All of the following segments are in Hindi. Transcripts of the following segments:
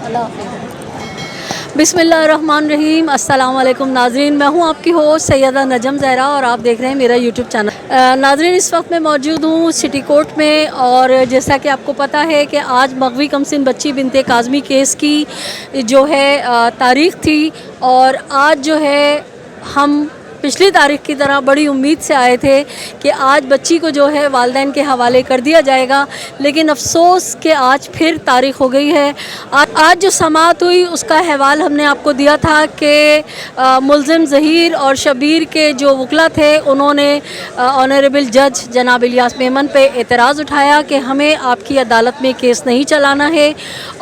अल्लाह हाफ़िज़। बिस्मिल्लाहिर्रहमानिर्रहीम। अस्सलाम वालेकुम नाज़रीन, मैं हूँ आपकी होस्ट सैयदा नजम ज़हरा और आप देख रहे हैं मेरा यूट्यूब चैनल। नाज़रीन, इस वक्त मैं मौजूद हूँ सिटी कोर्ट में और जैसा कि आपको पता है कि आज मग़वी कमसिन बच्ची बिनते काज़मी केस की जो है तारीख़ थी और आज जो है हम पिछली तारीख़ की तरह बड़ी उम्मीद से आए थे कि आज बच्ची को जो है वालिदैन के हवाले कर दिया जाएगा, लेकिन अफसोस कि आज फिर तारीख़ हो गई है। आज जो समाअत हुई उसका अहवाल हमने आपको दिया था कि मुल्ज़िम ज़हीर और शबीर के जो वकला थे उन्होंने ऑनरेबल जज जनाब इलियास मेमन पे एतराज़ उठाया कि हमें आपकी अदालत में केस नहीं चलाना है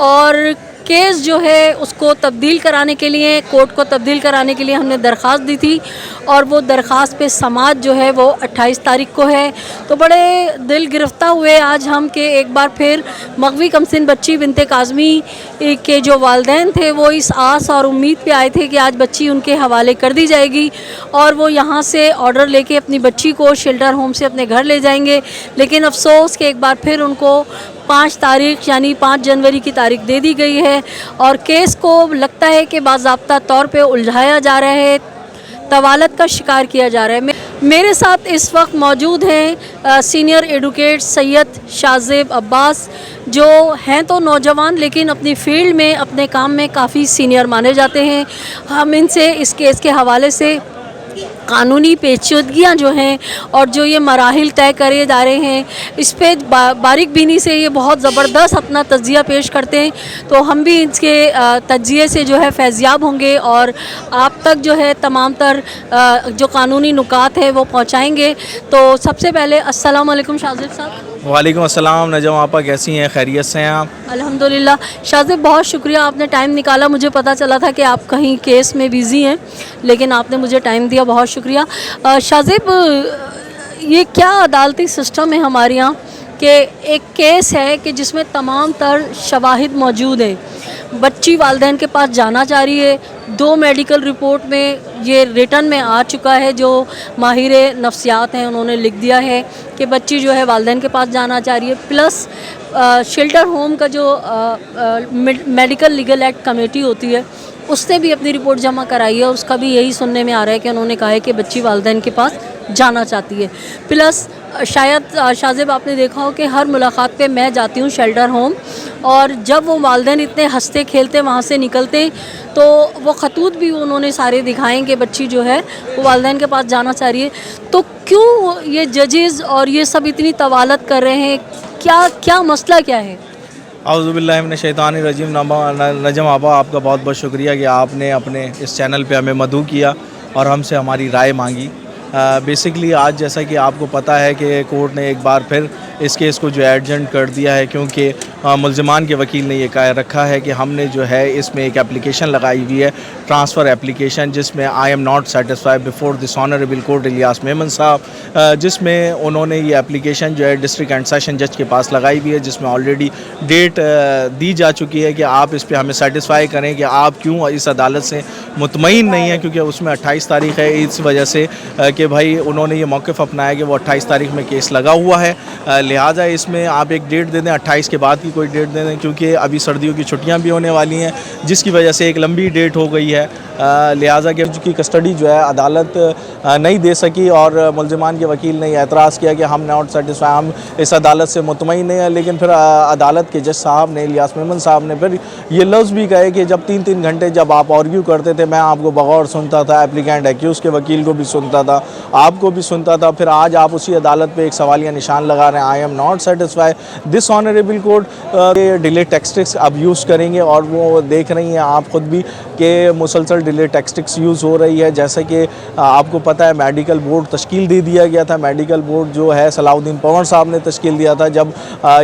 और केस जो है उसको तब्दील कराने के लिए, कोर्ट को तब्दील कराने के लिए हमने दरख्वास्त दी थी और वो दरख्वास्त पे समाअत जो है वो 28 तारीख़ को है। तो बड़े दिल गिरफ्ता हुए आज हम कि एक बार फिर मग़वी कमसिन बच्ची बिनते काज़मी के जो वालिदैन थे वो इस आस और उम्मीद पे आए थे कि आज बच्ची उनके हवाले कर दी जाएगी और वो यहाँ से ऑर्डर लेके अपनी बच्ची को शेल्टर होम से अपने घर ले जाएंगे। लेकिन अफसोस कि एक बार फिर उनको 5 तारीख़ यानी 5 जनवरी की तारीख़ दे दी गई है और केस को लगता है कि बाज़ाब्ता तौर पे उलझाया जा रहा है, तवालत का शिकार किया जा रहा है। मेरे साथ इस वक्त मौजूद हैं सीनियर एडवोकेट सैयद शाज़ेब अब्बास, जो हैं तो नौजवान लेकिन अपनी फ़ील्ड में, अपने काम में काफ़ी सीनियर माने जाते हैं। हम इनसे इस केस के हवाले से कानूनी पेचीदगियाँ जो हैं और जो ये मराहिल तय करे जा रहे हैं इस पर बारीक बीनी से ये बहुत ज़बरदस्त अपना तज्ज़िया पेश करते हैं। तो हम भी इसके तज्ज़िये से जो है फैज़याब होंगे और आप तक जो है तमाम तर जो कानूनी नुकात है वो पहुँचाएँगे। तो सबसे पहले अस्सलाम वालेकुम शाज़ेब साहब। वालेकुम अस्सलाम नजम, आपा कैसी हैं, खैरियत से हैं आप? अल्हम्दुलिल्लाह। शाज़ेब, बहुत शुक्रिया, आपने टाइम निकाला। मुझे पता चला था कि आप कहीं केस में बिज़ी हैं लेकिन आपने मुझे टाइम दिया, बहुत शुक्रिया। शाज़ेब, ये क्या अदालती सिस्टम है हमारे यहाँ कि एक केस है कि जिसमें तमाम तर शवाहिद मौजूद हैं, बच्ची वालिदैन के पास जाना चाह रही है, 2 मेडिकल रिपोर्ट में ये रिटन में आ चुका है, जो माहिर नफ्सियात हैं उन्होंने लिख दिया है कि बच्ची जो है वालिदैन के पास जाना चाह रही है, प्लस शेल्टर होम का जो मेडिकल लीगल एक्ट कमेटी होती है उसने भी अपनी रिपोर्ट जमा कराई है, उसका भी यही सुनने में आ रहा है कि उन्होंने कहा है कि बच्ची वालिदैन के पास जाना चाहती है। प्लस शायद शाज़ेब आपने देखा हो कि हर मुलाकात पे मैं जाती हूँ शेल्टर होम और जब वो वालिदैन इतने हंसते खेलते वहाँ से निकलते तो वो खतूत भी उन्होंने सारे दिखाएँ कि बच्ची जो है वो वालिदैन के पास जाना चाह रही है। तो क्यों ये जजेज़ और ये सब इतनी तवालत कर रहे हैं, क्या मसला क्या है? औज़ुबिल्लाहि मिनश शैतानिर रजीम। नजम आपा, आपका बहुत बहुत शुक्रिया कि आपने अपने इस चैनल पे हमें मदऊ किया और हमसे हमारी राय मांगी। बेसिकली आज जैसा कि आपको पता है कि कोर्ट ने एक बार फिर इस केस को जो एडजेंट कर दिया है, क्योंकि मुल्ज़िमान के वकील ने ये कह रखा है कि हमने जो है इसमें एक एप्लीकेशन लगाई हुई है, ट्रांसफ़र एप्लीकेशन, जिसमें I am not satisfied before this honourable court Ilyas Memon साहब, जिसमें उन्होंने ये एप्लीकेशन जो है डिस्ट्रिक्ट एंड सेशन जज के पास लगाई हुई है, जिसमें ऑलरेडी डेट दी जा चुकी है कि आप इस पर हमें सेटिस्फाई करें कि आप क्यों इस अदालत से मुतमईन नहीं हैं, क्योंकि उसमें 28 तारीख़ है, इस वजह से कि भाई उन्होंने ये मौक़िफ़ अपनाया कि वो 28 तारीख़ में केस लगा हुआ है, लिहाजा इसमें आप एक डेट दे दें, 28 के बाद की कोई डेट दे दें, क्योंकि अभी सर्दियों की छुट्टियां भी होने वाली हैं, जिसकी वजह से एक लंबी डेट हो गई है। लिहाजा कि उसकी कस्टडी जो है अदालत नहीं दे सकी और मुल्ज़िमान के वकील ने एतराज़ किया कि हम नॉट सेटिस्फाई, हम इस अदालत से मुतमईन नहीं है। लेकिन फिर अदालत के जज साहब ने, इलियास मेमन साहब ने फिर ये लफ्ज़ भी कहे कि जब 3-3 घंटे जब आप आर्ग्यू करते थे, मैं आपको बगौर सुनता था, एप्लीकेंट एक्यूज़ के वकील को भी सुनता था, आपको भी सुनता था, फिर आज आप उसी अदालत पर एक सवालिया निशान लगा रहे हैं, I am not satisfy this honourable court. Delay tactics अब यूज़ करेंगे और वो देख रही हैं आप ख़ुद भी कि मुसलसल डिले टैक्टिक्स यूज़ हो रही है। जैसे कि आपको पता है मेडिकल बोर्ड तश्कील दे दिया गया था, मेडिकल बोर्ड जो है सलाउद्दीन पवन साहब ने तश्कील दिया था, जब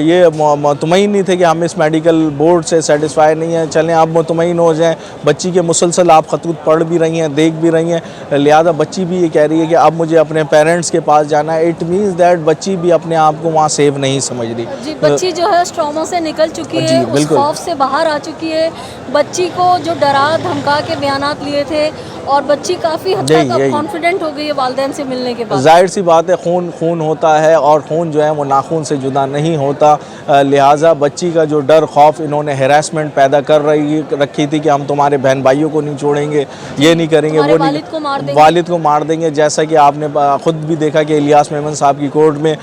ये मुतमईन नहीं थे कि हम इस मेडिकल बोर्ड से सेटिस्फाई नहीं हैं, चलें आप मुतमईन हो जाएँ। बच्ची के मुसलसल आप खतूत पढ़ भी रही हैं, देख भी रही हैं, लिहाजा बच्ची भी ये कह रही है कि अब मुझे अपने पेरेंट्स के पास जाना है। इट मीन्स दैट बच्ची भी अपने आप को वहाँ सेफ नहीं समझ रही। जी, बच्ची जो है ट्रॉमा हाथों से निकल चुकी जी, है, उस बिल्कुल। खौफ से बाहर आ चुकी है। बच्ची को जो डरा धमका के बयानात लिए थे, और बच्ची काफ़ी हद तक अब यही कॉन्फिडेंट हो गई है वालिदैन से मिलने के बाद। जाहिर सी बात है, खून खून होता है और खून जो है वो नाखून से जुदा नहीं होता। लिहाजा बच्ची का जो डर खौफ, इन्होंने हैरेसमेंट पैदा कर रखी थी कि हम तुम्हारे बहन भाइयों को नहीं छोड़ेंगे, ये नहीं करेंगे, तुम्हारे वो नहीं, वालिद को मार देंगे। वालिद को मार देंगे। जैसा कि आपने ख़ुद भी देखा कि इलियास मेमन साहब की कोर्ट में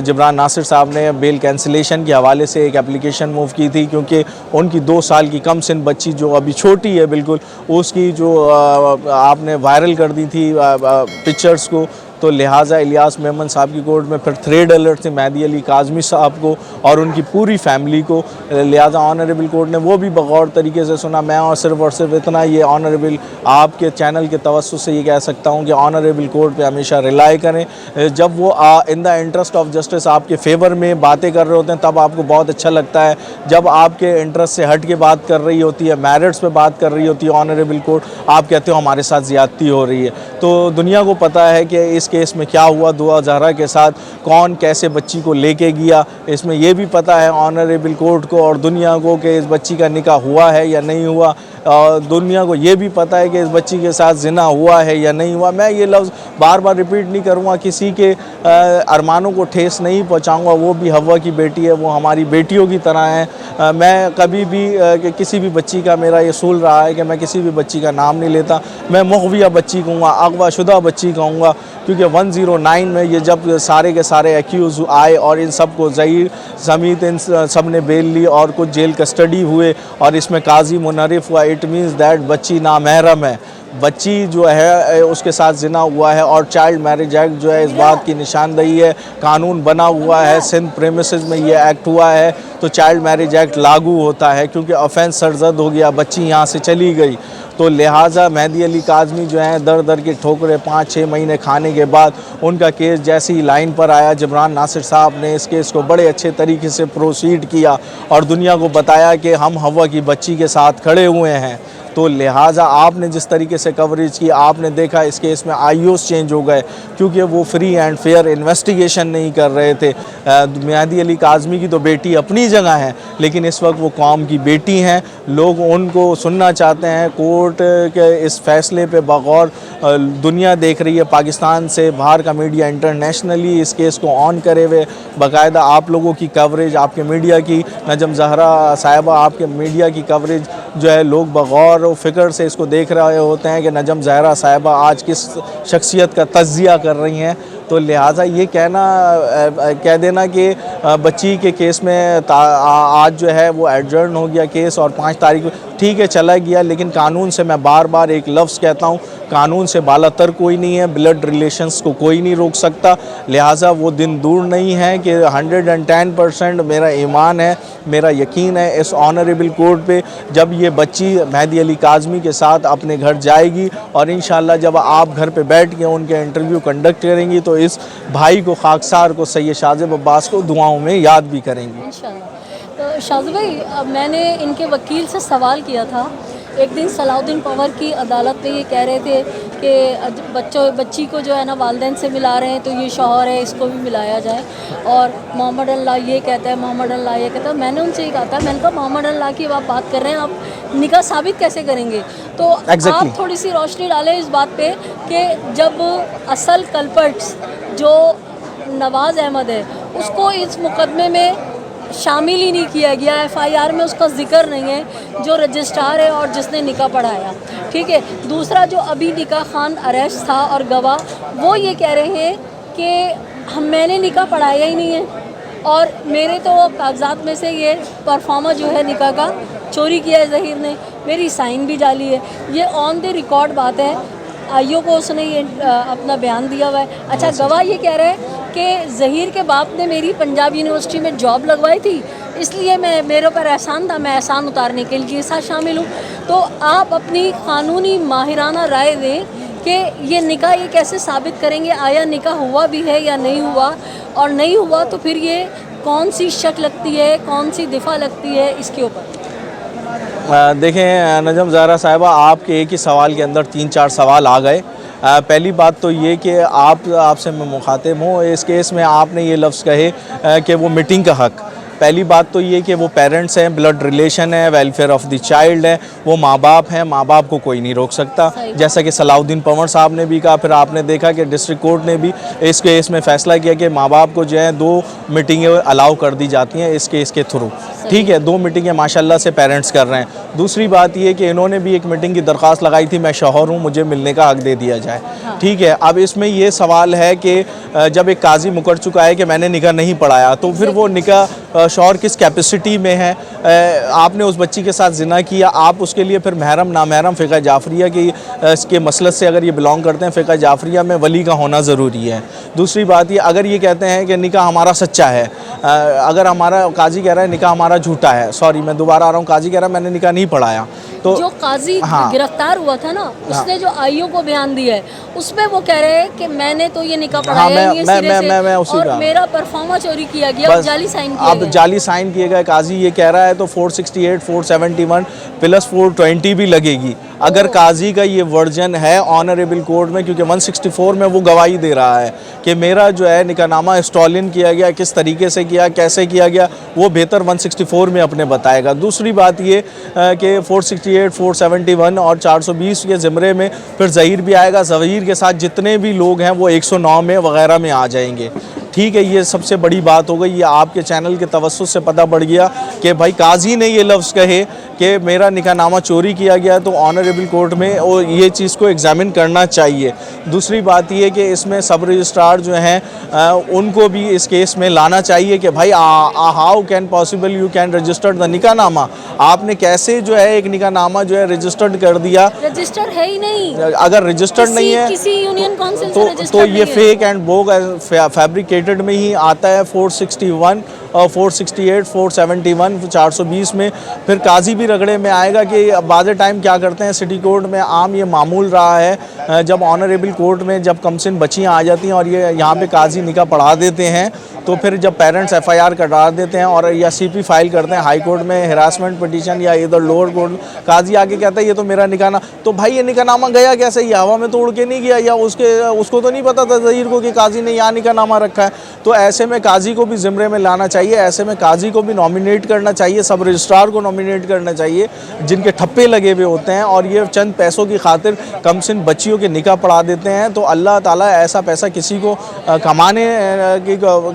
जबरान नासिर साहब ने बेल कैंसिलेशन के हवाले से एक एप्लीकेशन मूव की थी, क्योंकि उनकी 2 साल की कम सिन बच्ची जो अभी छोटी है बिल्कुल, उसकी जो आपने वायरल कर दी थी पिक्चर्स को, तो लिहाजा इलियास मेमन साहब की कोर्ट में फिर थ्रेड अलर्ट थे मेहदी अली काज़मी साहब को और उनकी पूरी फैमिली को। लिहाजा ऑनरेबल कोर्ट ने वो भी बगौर तरीके से सुना। मैं और सिर्फ इतना ये ऑनरेबल आपके चैनल के तवज्जुह से ये कह सकता हूँ कि ऑनरेबल कोर्ट पे हमेशा रिलाई करें। जब वो in the interest of justice आपके फेवर में बातें कर रहे होते हैं तब आपको बहुत अच्छा लगता है। जब आपके इंटरेस्ट से हट के बात कर रही होती है, मेरिट्स पे बात कर रही होती है ऑनरेबल कोर्ट, आप कहते हो हमारे साथ ज़्यादती हो रही है। तो दुनिया को पता है कि इस केस में क्या हुआ, दुआ जहरा के साथ कौन कैसे बच्ची को लेके गया। इसमें यह भी पता है ऑनरेबल कोर्ट को और दुनिया को कि इस बच्ची का निकाह हुआ है या नहीं हुआ। दुनिया को ये भी पता है कि इस बच्ची के साथ जिना हुआ है या नहीं हुआ। मैं ये लफ्ज़ बार बार रिपीट नहीं करूँगा, किसी के अरमानों को ठेस नहीं पहुँचाऊँगा। वो भी हवा की बेटी है, वो हमारी बेटियों की तरह है। मैं कभी भी किसी भी बच्ची का, मेरा ये सूल रहा है कि मैं किसी भी बच्ची का नाम नहीं लेता। मैं मुग़विया बच्ची कहूँगा, अगवा शुदा बच्ची कहूँगा, क्योंकि 109 में ये जब सारे के सारे एक्यूज़ आए और इन सब को ज़हीर समीत इन सब ने बेल ली और कुछ जेल कस्टडी हुए और इसमें काजी मुनरिफ हुआ, इट मीन्स दैट बच्ची नामहरम है। बच्ची जो है उसके साथ जिना हुआ है और चाइल्ड मैरिज एक्ट जो है इस बात की निशानदही है। कानून बना हुआ है, सिंध प्रेमिसेस में ये एक्ट हुआ है तो चाइल्ड मैरिज एक्ट लागू होता है, क्योंकि ऑफेंस सरजद हो गया, बच्ची यहाँ से चली गई। तो लिहाजा मेहदी अली काज़मी जो हैं दर दर के ठोकरे 5-6 महीने खाने के बाद उनका केस जैसे ही लाइन पर आया, जबरान नासिर साहब ने इस केस को बड़े अच्छे तरीके से प्रोसीड किया और दुनिया को बताया कि हम हवा की बच्ची के साथ खड़े हुए हैं। तो लिहाजा आपने जिस तरीके से कवरेज की, आपने देखा इस केस में आईओस चेंज हो गए क्योंकि वो फ्री एंड फेयर इन्वेस्टिगेशन नहीं कर रहे थे। मेहदी अली काज़मी की तो बेटी अपनी जगह है, लेकिन इस वक्त वो कौम की बेटी हैं, लोग उनको सुनना चाहते हैं। कोर्ट के इस फैसले पे बगौर दुनिया देख रही है, पाकिस्तान से बाहर का मीडिया इंटरनेशनली इस केस को ऑन करे हुए, बाकायदा आप लोगों की कवरेज, आपके मीडिया की, नजम ज़हरा साहिबा आपके मीडिया की कवरेज जो है, लोग बगौर फ़िक्र से इसको देख रहे होते हैं कि नजम ज़हरा साहिबा आज किस शख्सियत का तज़किया कर रही हैं। तो लिहाजा ये कह देना कि बच्ची के केस में आज जो है वो एडजर्न हो गया केस और 5 तारीख ठीक है चला गया, लेकिन कानून से मैं बार बार एक लफ्ज़ कहता हूँ, कानून से बालातर कोई नहीं है, ब्लड रिलेशंस को कोई नहीं रोक सकता। लिहाजा वो दिन दूर नहीं है कि 110% मेरा ईमान है, मेरा यकीन है इस ऑनरेबल कोर्ट पे, जब ये बच्ची मेहदी अली काज़मी के साथ अपने घर जाएगी और इंशाल्लाह जब आप घर पे बैठ के उनके इंटरव्यू कंडक्ट करेंगी तो इस भाई को, खाकसार को, सैयद शाज़िब अब्बास को दुआओं में याद भी करेंगी इंशाल्लाह। तो शाज़िब भाई, मैंने इनके वकील से सवाल किया था एक दिन, सलाउद्दीन पवर की अदालत में ये कह रहे थे कि बच्ची को जो है ना वालिदैन से मिला रहे हैं तो ये शौहर है, इसको भी मिलाया जाए। और मोहम्मद अल्लाह ये कहता है, मोहम्मद अल्लाह ये कहता है। मैंने उनसे ये कहा था, मैंने कहा मोहम्मद अल्लाह की आप बात कर रहे हैं, आप निकाह साबित कैसे करेंगे? तो आप थोड़ी सी रोशनी डालें इस बात पे कि जब असल कल्पर्ट्स जो नवाज़ अहमद है उसको इस मुकदमे में शामिल ही नहीं किया गया, एफआईआर में उसका जिक्र नहीं है, जो रजिस्ट्रार है और जिसने निकाह पढ़ाया, ठीक है। दूसरा जो अभी निकाह खान अरेस्ट था और गवाह, वो ये कह रहे हैं कि मैंने निकाह पढ़ाया ही नहीं है और मेरे तो कागजात में से ये परफॉर्मा जो है निकाह का चोरी किया है ज़हीर ने, मेरी साइन भी डाली है। ये ऑन द रिकॉर्ड बात है, आईओ को उसने ये अपना बयान दिया हुआ है। अच्छा, गवाह ये कह रहे हैं कि ज़हीर के बाप ने मेरी पंजाब यूनिवर्सिटी में जॉब लगवाई थी, इसलिए मेरे ऊपर एहसान था, मैं एहसान उतारने के लिए साथ शामिल हूँ। तो आप अपनी कानूनी माहिराना राय दें कि ये निकाह ये कैसे साबित करेंगे, आया निकाह हुआ भी है या नहीं हुआ, और नहीं हुआ तो फिर ये कौन सी शक लगती है, कौन सी दिफा लगती है, इसके ऊपर। देखें नजम ज़हरा साहिबा, आपके एक ही सवाल के अंदर 3-4 सवाल आ गए। पहली बात तो ये कि आपसे मैं मुखातिब हूँ, इस केस में आपने ये लफ्ज़ कहे कि वो मीटिंग का हक़, पहली बात तो ये कि वो पेरेंट्स हैं, ब्लड रिलेशन है, वेलफेयर ऑफ द चाइल्ड है, वो माँ बाप हैं, माँ बाप को कोई नहीं रोक सकता। जैसा कि सलाउद्दीन पंवर साहब ने भी कहा, फिर आपने देखा कि डिस्ट्रिक्ट कोर्ट ने भी इस केस में फैसला किया कि माँ बाप को जो है 2 मीटिंगें अलाउ कर दी जाती हैं इस केस के थ्रू। ठीक है, 2 मीटिंगें माशाल्लाह से पेरेंट्स कर रहे हैं। दूसरी बात ये कि इन्होंने भी एक मीटिंग की दरख्वास्त लगाई थी, मैं शौहर हूँ, मुझे मिलने का हक दे दिया जाए। ठीक है, अब इसमें ये सवाल है कि जब एक काजी मुकर चुका है कि मैंने निकाह नहीं पढ़ाया, तो फिर वो निकाह शौहर किस कैपेसिटी में है? आपने उस बच्ची के साथ जिना किया, आप उसके लिए फिर महरम नामहरम फ़िक़ह जाफरिया की इसके मसलक से अगर ये बिलोंग करते हैं, फ़िक़ह जाफरिया में वली का होना ज़रूरी है। दूसरी बात ये, अगर ये कहते हैं कि निकाह हमारा सच्चा है, अगर हमारा काजी कह रहा है निकाह हमारा झूठा है, सॉरी मैं दोबारा आ रहा हूँ, काजी कह रहा है मैंने निकाह नहीं पढ़ाया, तो जो काजी गिरफ्तार हुआ था ना, उसने जो आईओ को बयान दिया है उसमें वो कह रहे हैं कि मैंने तो ये निकाह पढ़ाया नहीं है सिरे से, मैं उसी और का मेरा परफॉर्मा चोरी किया गया और जाली साइन किए अब गए। जाली साइन किए गए, काजी ये कह रहा है, तो 468, 471 प्लस 420 भी लगेगी अगर काजी का ये वर्जन है ऑनरेबल कोर्ट में, क्योंकि 164 में वो गवाही दे रहा है कि मेरा जो है निकाहनामा स्टॉलिन किया गया, किस तरीके से किया, कैसे किया गया, वो बेहतर 164 में अपने बताएगा। दूसरी बात ये कि 468, 471 और 420 के ज़िमरे में फिर ज़हीर भी आएगा, ज़हीर के साथ जितने भी लोग हैं वो 109 में वगैरह में आ जाएंगे। ठीक है, ये सबसे बड़ी बात हो गई। ये आपके चैनल के तवज्जुह से पता पड़ गया कि भाई काजी ने ये लफ्ज़ कहे कि मेरा निकाहनामा चोरी किया गया, तो ऑनरेबल कोर्ट में वो ये चीज़ को एग्ज़ामिन करना चाहिए। दूसरी बात ये कि इसमें सब रजिस्ट्रार जो हैं उनको भी इस केस में लाना चाहिए कि भाई how can possible you can registered the निकाहनामा, आपने कैसे जो है एक निकाहनामा जो है रजिस्टर्ड कर दिया, रजिस्टर है ही नहीं। अगर रजिस्टर्ड नहीं है किसी यूनियन काउंसिल से तो रजिस्टर्ड ये फेक एंड बोग फैब्रिकेटेड में ही आता है। 461 और 468, 471, 420 में फिर काजी भी रगड़े में आएगा कि बाद टाइम क्या करते हैं। सिटी कोर्ट में आम ये मामूल रहा है, जब ऑनरेबल कोर्ट में जब कमसिन बच्चियाँ आ जाती हैं और ये यहाँ पे काजी निकाह पढ़ा देते हैं, तो फिर जब पेरेंट्स एफआईआर कटा देते हैं और या सीपी फाइल करते हैं हाई कोर्ट में हिरासमेंट पिटीशन या इधर लोअर कोर्ट, काजी आके कहता है ये तो मेरा निकाह, तो भाई ये निकाहनामा गया कैसे? ये हवा में तो उड़ के नहीं गया, या उसको तो नहीं पता था ज़हीर को कि काजी ने यहाँ निकाहनामा रखा है। तो ऐसे में काजी को भी ज़िम्मे में लाना चाहिए, ऐसे में काजी को भी नॉमिनेट करना चाहिए, सब रजिस्ट्रार को नॉमिनेट करना चाहिए जिनके ठप्पे लगे हुए होते हैं और ये चंद पैसों की खातिर कमसिन बच्चियों के निकाह पढ़ा देते हैं। तो अल्लाह ताला ऐसा पैसा किसी को कमाने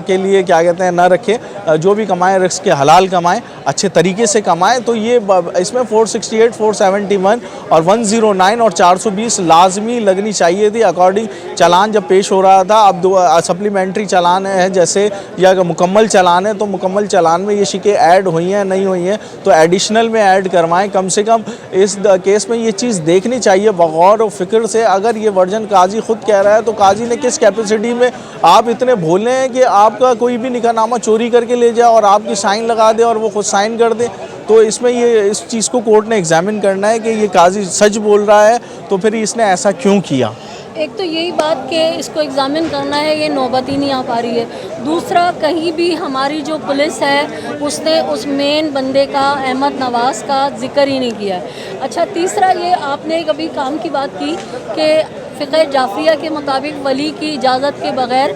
के लिए क्या कहते हैं ना रखे, जो भी कमाए रिस्क के हलाल कमाए, अच्छे तरीके से कमाए। तो ये इसमें 468, 471 और 109 और 420 लाजमी लगनी चाहिए थी अकॉर्डिंग चालान जब पेश हो रहा था। अब सप्लीमेंट्री चालान है जैसे या मुकम्मल चालान है, तो मुकम्मल चालान में ये शिकें ऐड हुई हैं नहीं हुई हैं तो एडिशनल में ऐड करवाएं। कम से कम इस केस में ये चीज़ देखनी चाहिए बगौर और फिक्र से। अगर ये वर्जन काजी खुद कह रहा है तो काजी ने किस कैपेसिटी में, आप इतने भोले हैं कि आपका कोई भी निकाहनामा चोरी करके ले जाए और आपकी साइन लगा दे और वो खुद साइन कर दे। तो इसमें ये इस चीज़ को कोर्ट ने एग्जामिन करना है कि ये काजी सच बोल रहा है तो फिर इसने ऐसा क्यों किया। एक तो यही बात कि इसको एग्ज़ामिन करना है, ये नौबत ही नहीं आ पा रही है। दूसरा, कहीं भी हमारी जो पुलिस है उसने उस मेन बंदे का, अहमद नवाज़ का जिक्र ही नहीं किया है। अच्छा, तीसरा ये आपने कभी काम की बात की कि फ़िक़ह जाफरिया के मुताबिक वली की इजाज़त के बग़ैर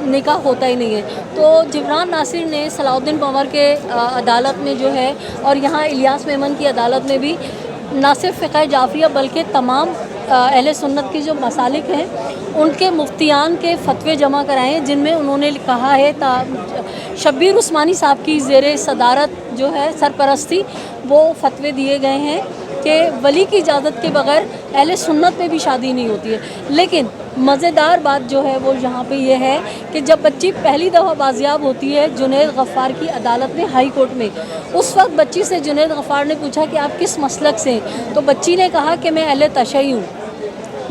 निकाह होता ही नहीं है। तो जिब्रान नासिर ने सलाउद्दीन पंवर के अदालत में जो है और यहाँ इलियास मेमन की अदालत में भी ना सिर्फ फ़िक़ह जाफरिया बल्कि तमाम अहले सुन्नत की जो मसालिक हैं उनके मुफ्तियान के फतवे जमा कराए हैं, जिनमें उन्होंने कहा है शब्बीर उस्मानी साहब की ज़ेरे सदारत जो है सरपरस्ती वो फतवे दिए गए हैं कि वली की इजाज़त के बग़ैर अहले सुन्नत में भी शादी नहीं होती है। लेकिन मज़ेदार बात जो है वो यहाँ पे ये है कि जब बच्ची पहली दफ़ा बाजियाब होती है जुनैद गफ़्फ़ार की अदालत में, हाई कोर्ट में, उस वक्त बच्ची से जुनैद गफ़्फ़ार ने पूछा कि आप किस मसलक से हैं, तो बच्ची ने कहा कि मैं अहले तशय्युअ हूँ,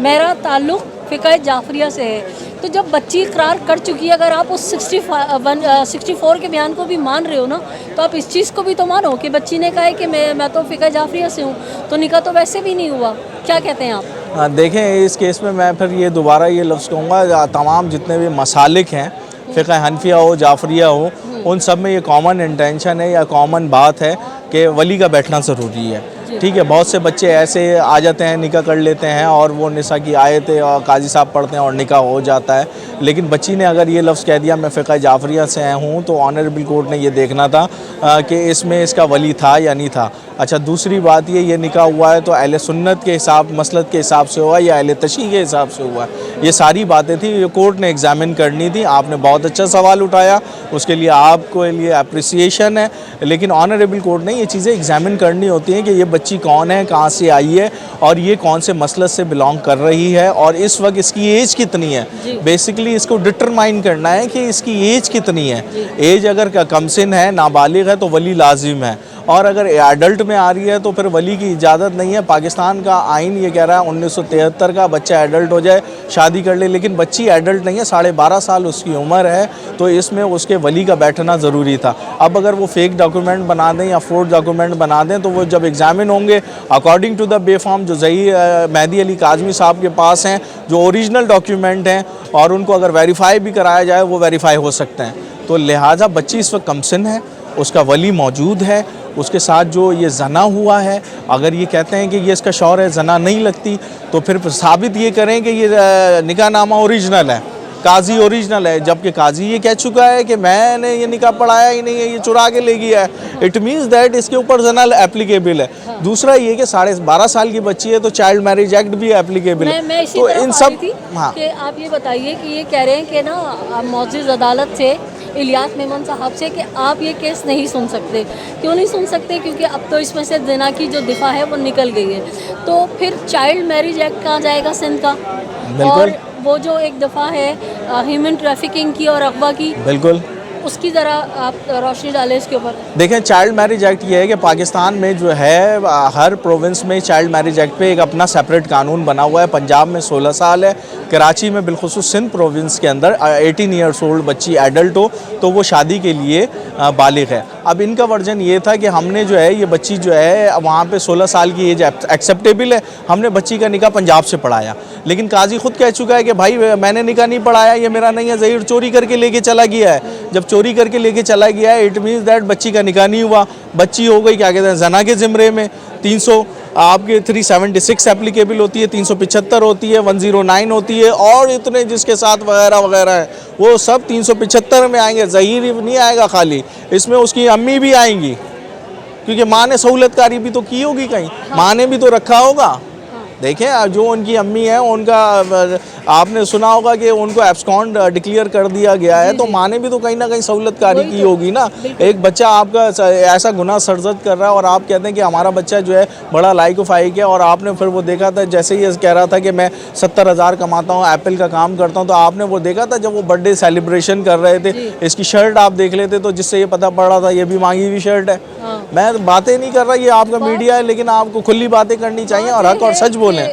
मेरा ताल्लुक़ फ़िक़ह जाफरिया से है। तो जब बच्ची इकरार कर चुकी है, अगर आप उस 64 के बयान को भी मान रहे हो ना, तो आप इस चीज़ को भी तो मानो कि बच्ची ने कहा है कि मैं तो फ़िक़ह जाफरिया से हूँ, तो निकाह तो वैसे भी नहीं हुआ। क्या कहते हैं आप? हाँ, देखें इस केस में मैं फिर ये दोबारा ये लफ्ज़ कहूँगा, तमाम जितने भी मसालिक हैं, फ़िक़ह हनफिया हो, जाफरिया हो, उन सब में ये कॉमन इंटेंशन है या कॉमन बात है कि वली का बैठना ज़रूरी है। ठीक है, बहुत से बच्चे ऐसे आ जाते हैं, निकाह कर लेते हैं और वो निसा की आयत और काजी साहब पढ़ते हैं और निकाह हो जाता है। लेकिन बच्ची ने अगर ये लफ्ज़ कह दिया मैं फ़िक़्ह जाफ़रिया से हूँ, तो ऑनरेबल कोर्ट ने ये देखना था कि इसमें इसका वली था या नहीं था। अच्छा, दूसरी बात ये निकाह हुआ है तो अहले सुन्नत के हिसाब मसलक के हिसाब से हुआ या अहले तशरीह के हिसाब से हुआ, ये सारी बातें थी, ये कोर्ट ने एग्ज़ामिन करनी थी। आपने बहुत अच्छा सवाल उठाया, उसके लिए आपको लिए अप्रिसिएशन है। लेकिन ऑनरेबल कोर्ट ने ये चीज़ें एग्ज़ामिन करनी होती हैं कि ये बच्ची कौन है, कहाँ से आई है और ये कौन से मसलक से बिलोंग कर रही है और इस वक्त इसकी एज कितनी है। बेसिकली इसको डिटरमाइन करना है कि इसकी एज कितनी है। एज अगर कमसिन है, नाबालिग है, तो वली लाजिम है, और अगर एडल्ट में आ रही है तो फिर वली की इजाज़त नहीं है। पाकिस्तान का आइन ये कह रहा है 1973 का बच्चा एडल्ट हो जाए शादी कर ले, लेकिन बच्ची एडल्ट नहीं है, 12.5 साल उसकी उम्र है, तो इसमें उसके वली का बैठना ज़रूरी था। अब अगर वो फेक डॉक्यूमेंट बना दें या फोर्ज डॉक्यूमेंट बना दें तो वो जब एग्ज़ामिन होंगे अकॉर्डिंग टू द बेफॉर्म जो मेहदी अली काज़मी साहब के पास हैं, जो ओरिजिनल डॉक्यूमेंट हैं, और उनको अगर वेरीफाई भी कराया जाए वो वेरीफाई हो सकते हैं। तो लिहाजा बच्ची इस वक्त कमसिन है, उसका वली मौजूद है, उसके साथ जो ये जना हुआ है, अगर ये कहते हैं कि ये इसका शौहर है, जना नहीं लगती, तो फिर साबित ये करें कि ये निकाहनामा ओरिजिनल है, काजी ओरिजिनल है, जबकि काजी ये कह चुका है कि मैंने ये निकाह पढ़ाया ही नहीं है, ये चुरा के ले गया है। इट मीन्स दैट इसके ऊपर जना एप्लीकेबल है। दूसरा ये कि 12.5 साल की बच्ची है तो चाइल्ड मैरिज एक्ट भी एप्लीकेबल है। मैं इसी तो तरफ इन आ सब रही थी हाँ कि आप ये बताइए कि ये कह रहे हैं कि ना मौजूद अदालत से इलियास मेमन साहब से कि आप ये केस नहीं सुन सकते। क्यों नहीं सुन सकते? क्योंकि अब तो इसमें से ज़िना की जो दिफा है वो निकल गई है, तो फिर चाइल्ड मैरिज एक्ट कहाँ जाएगा सिंध का? और वो जो एक दफ़ा है ह्यूमन ट्रैफिकिंग की और अगवा की, बिल्कुल उसकी ज़रा आप रोशनी डालें इसके ऊपर। देखें, चाइल्ड मैरिज एक्ट ये है कि पाकिस्तान में जो है हर प्रोविंस में चाइल्ड मैरिज एक्ट पे एक अपना सेपरेट कानून बना हुआ है। पंजाब में 16 साल है, कराची में बिलखुसूस सिंध प्रोविंस के अंदर 18 ईयर्स ओल्ड बच्ची एडल्ट हो तो वो शादी के लिए बालिग है। अब इनका वर्जन ये था कि हमने जो है ये बच्ची जो है वहाँ पे 16 साल की एज एक्सेप्टेबल है, हमने बच्ची का निकाह पंजाब से पढ़ाया। लेकिन काजी खुद कह चुका है कि भाई मैंने निकाह नहीं पढ़ाया, ये मेरा नहीं है, ज़हीर चोरी करके लेके चला गया है। जब चोरी करके लेके चला गया है इट मीन्स दैट बच्ची का निकाह नहीं हुआ, बच्ची हो गई क्या कहते हैं जना के ज़िम्रे में। 300 आपके 376 एप्लीकेबल होती है, 375 होती है, 109 होती है, और इतने जिसके साथ वगैरह वगैरह है वो सब 375 में आएंगे। ज़हीर नहीं आएगा खाली, इसमें उसकी अम्मी भी आएंगी, क्योंकि माँ ने सहूलतकारी भी तो की होगी, कहीं माँ ने भी तो रखा होगा। देखें, जो उनकी अम्मी है उनका आपने सुना होगा कि उनको एब्सकॉन्ड डिक्लेयर कर दिया गया है, तो माँ ने भी तो कहीं ना कहीं सहूलतकारी की होगी ना। एक बच्चा आपका ऐसा गुनाह सरजद कर रहा है और आप कहते हैं कि हमारा बच्चा जो है बड़ा लाइक फाइक है, और आपने फिर वो देखा था जैसे ही कह रहा था कि मैं 70,000 कमाता हूँ, एप्पल का काम करता हूँ, तो आपने वो देखा था जब वो बर्थडे सेलिब्रेशन कर रहे थे, इसकी शर्ट आप देख लेते तो जिससे ये पता पड़ रहा था ये भी मांगी हुई शर्ट है। मैं बातें नहीं कर रहा, ये आपका मीडिया है, लेकिन आपको खुली बातें करनी चाहिए और हक और सच बोलें।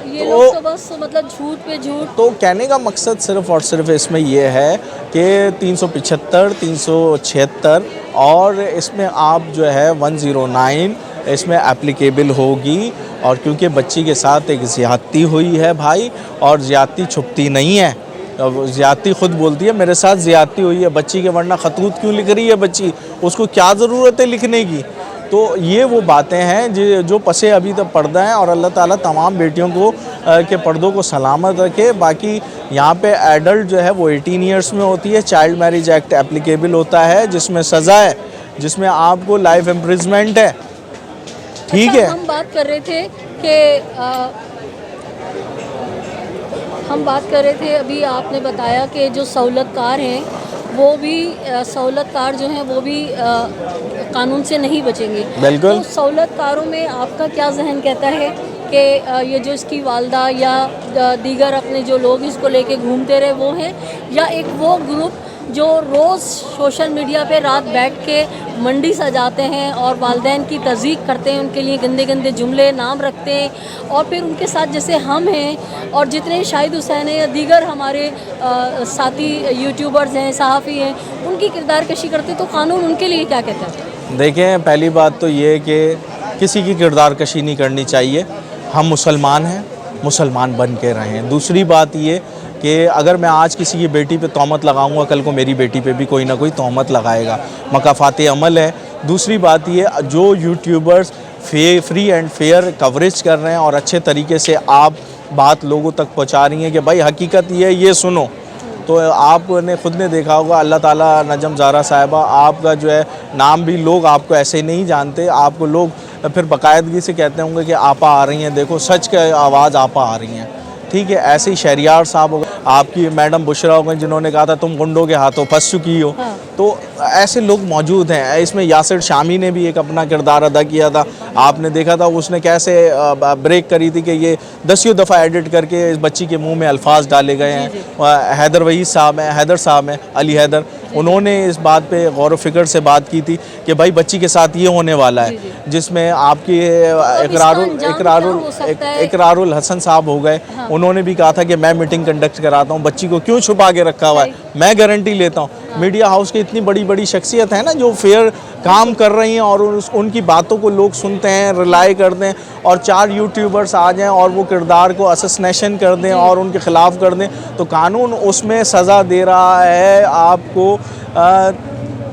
ये लोग तो बस मतलब झूठ पे झूठ। तो कहने का मकसद सिर्फ और सिर्फ इसमें यह है कि 375, 376 और इसमें आप जो है 109 इसमें एप्लीकेबल होगी। और क्योंकि बच्ची के साथ एक ज़्यादती हुई है भाई, और ज़्यादती छुपती नहीं है, ज़्यादती खुद बोलती है मेरे साथ ज़्यादती हुई है बच्ची के, वरना खतूत क्यों लिख रही है बच्ची, उसको क्या ज़रूरत है लिखने की। तो ये वो बातें हैं जो पसे अभी तक पर्दा हैं, और अल्लाह ताला तमाम बेटियों को के पर्दों को सलामत रखे। बाकी यहाँ पे एडल्ट जो है वो 18 ईयर्स में होती है, चाइल्ड मैरिज एक्ट एप्लीकेबल होता है जिसमें सज़ा है, जिसमें आपको लाइफ इम्प्रिजमेंट है। ठीक है, हम बात कर रहे थे कि हम बात कर रहे थे अभी आपने बताया कि जो सहूलतकार हैं वो भी सहूलतकार जो हैं वो भी कानून से नहीं बचेंगे। बिल्कुल। तो सहूलतकारों में आपका क्या जहन कहता है कि ये जो इसकी वालदा या दीगर अपने जो लोग इसको लेके घूमते रहे वो हैं, या एक वो ग्रुप जो रोज़ सोशल मीडिया पे रात बैठ के मंडी सजाते हैं और वालिदैन की तज़ीक करते हैं, उनके लिए गंदे गंदे जुमले नाम रखते हैं, और फिर उनके साथ जैसे हम हैं और जितने शाहिद हुसैन हैं या दीगर हमारे साथी यूट्यूबर्स हैं, सहाफ़ी हैं, उनकी किरदार कशी करते, तो कानून उनके लिए क्या कहता है? देखें, पहली बात तो ये कि किसी की किरदार कशी नहीं करनी चाहिए। हम मुसलमान हैं, मुसलमान बन के रहें। दूसरी बात ये कि अगर मैं आज किसी की बेटी पे तोहमत लगाऊंगा, कल को मेरी बेटी पे भी कोई ना कोई तोहमत लगाएगा, मकाफात अमल है। दूसरी बात ये, जो YouTubers free and fair coverage कर रहे हैं और अच्छे तरीके से आप बात लोगों तक पहुंचा रही हैं कि भाई हकीकत ये है, ये सुनो। तो आपने खुद ने देखा होगा, अल्लाह ताला नजम ज़हरा साहिबा, आपका जो है नाम भी लोग आपको ऐसे नहीं जानते, आपको लोग फिर बाकायदगी से कहते होंगे कि आपा आ रही हैं, देखो सच की आवाज़ आपा आ रही हैं। ठीक है, ऐसे ही शहरियार साहब हो गए, आपकी मैडम बुशरा हो गई जिन्होंने कहा था तुम गुंडों के हाथों फंस चुकी हो। हाँ। तो ऐसे लोग मौजूद हैं। इसमें यासिर शामी ने भी एक अपना किरदार अदा किया था, आपने देखा था उसने कैसे ब्रेक करी थी कि ये 10 दफ़ा एडिट करके इस बच्ची के मुंह में अल्फाज डाले गए हैं। हैदर वहीद साहब हैं, हैदर साहब हैं, अली हैदर, उन्होंने इस बात पे गौर व फिक्र से बात की थी कि भाई बच्ची के साथ ये होने वाला है, जिसमें आपकी इकरारुल हसन साहब हो गए। हाँ। उन्होंने भी कहा था कि मैं मीटिंग कंडक्ट कराता हूँ, बच्ची को क्यों छुपा के रखा हुआ है, मैं गारंटी लेता हूँ। हाँ। मीडिया हाउस की इतनी बड़ी बड़ी शख्सियत है ना जो फेयर काम कर रही हैं और उनकी बातों को लोग सुनते हैं, रिलाई करते हैं, और 4 यूट्यूबर्स आ जाएं और वो किरदार को असैसिनेशन कर दें और उनके ख़िलाफ़ कर दें, तो कानून उसमें सज़ा दे रहा है आपको।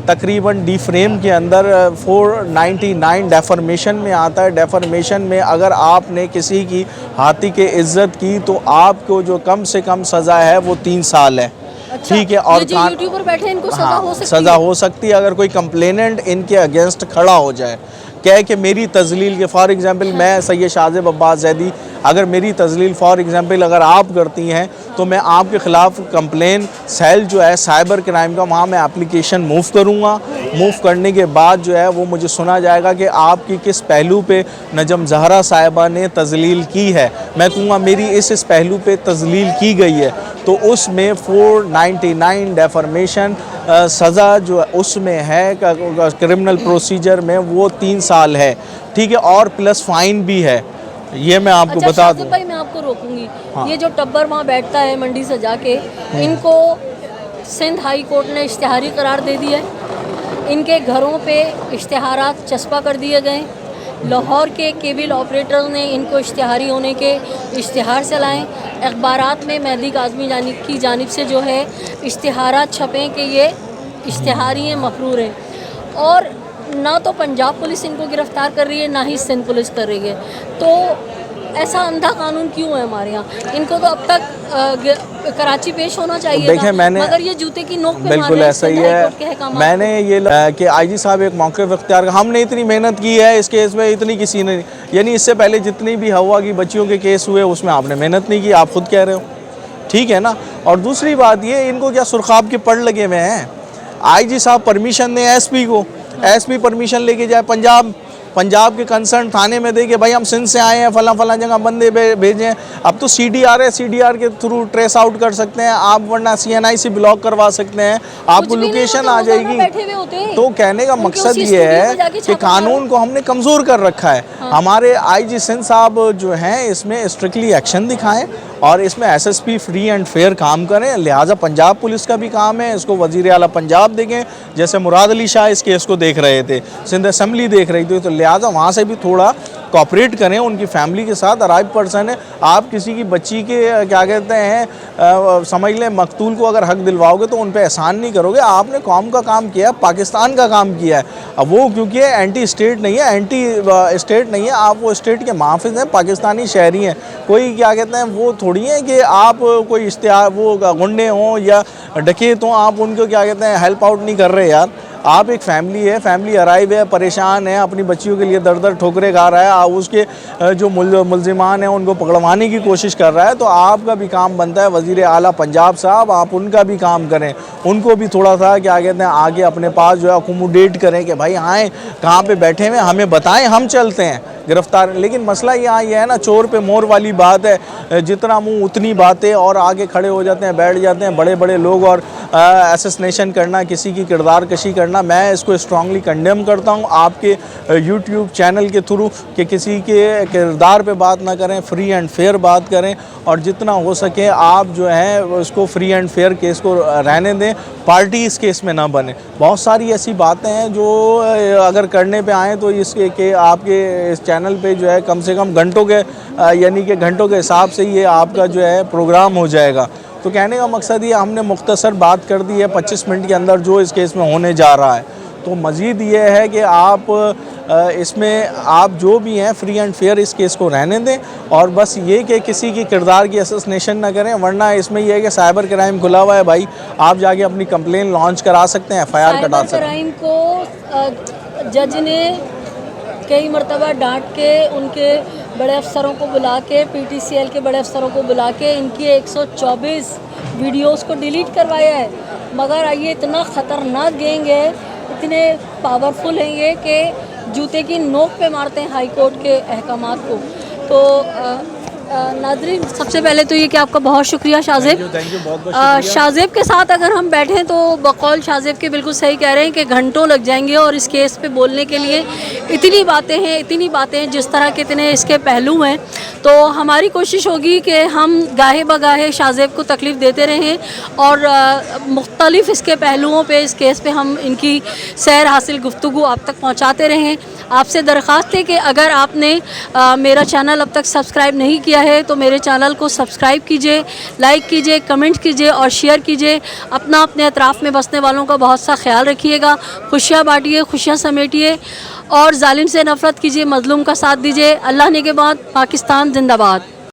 तकरीबन डिफ्रेम के अंदर 499 डेफर्मेशन में आता है। डेफर्मेशन में अगर आपने किसी की हाथी के इज्जत की तो आपको जो कम से कम सज़ा है वो 3 साल है। अच्छा, ठीक है, और जो यूट्यूबर बैठे इनको सज़ा हो सकती है? सज़ा हो सकती है अगर कोई कंप्लेनेंट इनके अगेंस्ट खड़ा हो जाए, कहे कि मेरी तजलील के, फॉर एग्जांपल मैं सैयद शाहज़ेब अब्बास ज़ैदी, अगर मेरी तजलील फॉर एग्जांपल अगर आप करती हैं तो मैं आपके ख़िलाफ़ कंप्लेन सेल जो है साइबर क्राइम का, वहाँ मैं एप्लीकेशन मूव करूँगा। मूव करने के बाद जो है वो मुझे सुना जाएगा कि आपकी किस पहलू पे नजम ज़हरा साहिबा ने तजलील की है। मैं कहूँगा मेरी इस पहलू पे तजलील की गई है, तो उसमें 499 डेफर्मेशन सज़ा जो उसमें है क्रिमिनल प्रोसीजर में वो 3 साल है। ठीक है, और प्लस फ़ाइन भी है, ये मैं आपको बता दूं। भाई मैं आपको रोकूंगी। हाँ। ये जो टब्बर वहाँ बैठता है मंडी से जाके, इनको सिंध हाई कोर्ट ने इश्तिहारी करार दे दिया है। इनके घरों पे इश्तिहारात चस्पा कर दिए गए। लाहौर के केबल ऑपरेटर ने इनको इश्तिहारी होने के इश्तिहार चलाएँ। अखबारात में मेहदी काज़मी की जानिब से जो है इश्तिहारात छपें कि ये इश्तिहारी हैं, मफरूर हैं, और ना तो पंजाब पुलिस इनको गिरफ़्तार कर रही है, ना ही सिंध पुलिस कर रही है। तो ऐसा अंधा कानून क्यों है हमारे यहाँ? इनको तो अब तक कराची पेश होना चाहिए। देखिए मैंने, मगर ये जूते की नोक पे बिल्कुल ऐसा ही है। मैंने ये कि आईजी साहब एक मौक़िफ़ इख्तियार, हमने इतनी मेहनत की है इस केस में, इतनी किसी ने, यानी इससे पहले जितनी भी हवा की बच्चियों के केस हुए उसमें आपने मेहनत नहीं की, आप खुद कह रहे हो। ठीक है ना। और दूसरी बात ये, इनको क्या सुरखाब के पड़ लगे हुए हैं? आईजी साहब परमिशन दें एसपी को, एसपी परमिशन लेके जाए पंजाब के कंसर्न थाने में दे के भाई हम सिंध से आए हैं, फला जगह बंदे भेजें। अब तो सीडीआर है, सीडीआर के थ्रू ट्रेस आउट कर सकते हैं आप, वरना सीएनआई से ब्लॉक करवा सकते हैं, आपको लोकेशन आ जाएगी। तो कहने का मकसद ये है कि कानून को हमने कमज़ोर कर रखा है। हमारे आईजी सिंध साहब जो हैं इसमें स्ट्रिक्टली एक्शन दिखाएं और इसमें एसएसपी फ्री एंड फेयर काम करें। लिहाजा पंजाब पुलिस का भी काम है, इसको वज़ीर आला पंजाब देखें, जैसे मुराद अली शाह इस केस को देख रहे थे, सिंध असम्बली देख रही थी, तो लिहाजा वहाँ से भी थोड़ा कोऑपरेट करें उनकी फैमिली के साथ। अराइव पर्सन है, आप किसी की बच्ची के क्या कहते हैं समझ लें मकतूल को अगर हक दिलवाओगे तो उन पे एहसान नहीं करोगे। आपने कौम का काम किया, पाकिस्तान का काम किया है। अब वो क्योंकि एंटी स्टेट नहीं है, एंटी स्टेट नहीं है, आप वो स्टेट के मुहाफ़िज़ हैं, पाकिस्तानी शहरी हैं। कोई क्या कहते हैं वो थोड़ी है कि आप कोई इश्तिहार वो गुंडे हों या डकैत हों, आप उनको क्या कहते हैं हेल्प आउट नहीं कर रहे यार। आप एक फैमिली है, फैमिली अराइव है, परेशान है, अपनी बच्चियों के लिए दर दर ठोकरे खा रहा है, आप उसके जो मुलजिमान हैं उनको पकड़वाने की कोशिश कर रहा है। तो आपका भी काम बनता है, वज़ीर आला पंजाब साहब, आप उनका भी काम करें, उनको भी थोड़ा सा क्या कहते हैं आगे अपने पास जो है अकोमोडेट करें कि भाई आएँ, कहाँ पे बैठे हुए, हमें बताएं, हम चलते हैं गिरफ्तार। लेकिन मसला यहाँ ये है ना, चोर पे मोर वाली बात है, जितना मुंह उतनी बातें, और आगे खड़े हो जाते हैं, बैठ जाते हैं बड़े बड़े लोग, और असैसिनेशन करना, किसी की किरदार कशी करना, मैं इसको स्ट्रांगली कंडेम करता हूँ आपके यूट्यूब चैनल के थ्रू कि किसी के किरदार पे बात ना करें, फ्री एंड फेयर बात करें, और जितना हो सके आप जो है उसको फ्री एंड फेयर केस को रहने दें, पार्टी इस केस में ना बने। बहुत सारी ऐसी बातें हैं जो अगर करने पे आएँ तो इसके के आपके इस चैनल पे जो है कम से कम घंटों के यानी कि घंटों के हिसाब से ये आपका जो है प्रोग्राम हो जाएगा। तो कहने का मकसद ये, हमने मुख्तसर बात कर दी है 25 मिनट के अंदर जो इस केस में होने जा रहा है। तो मज़ीद ये है कि आप इसमें आप जो भी हैं फ्री एंड फेयर इस केस को रहने दें, और बस ये कि किसी की किरदार की असैसिनेशन ना करें, वरना इसमें यह है कि साइबर क्राइम खुला हुआ है भाई, आप जाके अपनी कंप्लेन लॉन्च करा सकते हैं, FIR कटा सकते हैं। क्राइम को जज ने कई मरतबा डांट के उनके बड़े अफसरों को बुला के, PTCL के बड़े अफसरों को बुला के इनकी 124 वीडियोस को डिलीट करवाया है। मगर ये इतना ख़तरनाक गैंग है, इतने पावरफुल हैं ये कि जूते की नोक पे मारते हैं हाई कोर्ट के अहकामात को। तो नाज़रीन, सबसे पहले तो ये कि आपका बहुत शुक्रिया शाहज़ेब। थैंक यू, बहुत बहुत शाहज़ेब के साथ अगर हम बैठें तो बकौल शाहज़ेब के बिल्कुल सही कह रहे हैं कि घंटों लग जाएंगे, और इस केस पे बोलने के लिए इतनी बातें हैं, जिस तरह के इतने इसके पहलू हैं। तो हमारी कोशिश होगी कि हम गाहे बगाहे शाहज़ेब को तकलीफ़ देते रहें, और मुख्तलिफ़ इसके पहलुओं पे, इस केस पे हम इनकी सैर हासिल गुफ्तगू आप तक पहुँचाते रहें। आपसे दरख्वास्त है कि अगर आपने मेरा चैनल अब तक सब्सक्राइब नहीं किया है तो मेरे चैनल को सब्सक्राइब कीजिए, लाइक कीजिए, कमेंट कीजिए और शेयर कीजिए। अपने अतराफ़ में बसने वालों का बहुत सा ख्याल रखिएगा, खुशियाँ बांटिए, खुशियाँ समेटिए, और जालिम से नफ़रत कीजिए, मज़लूम का साथ दीजिए। अल्लाह ने के बाद पाकिस्तान जिंदाबाद।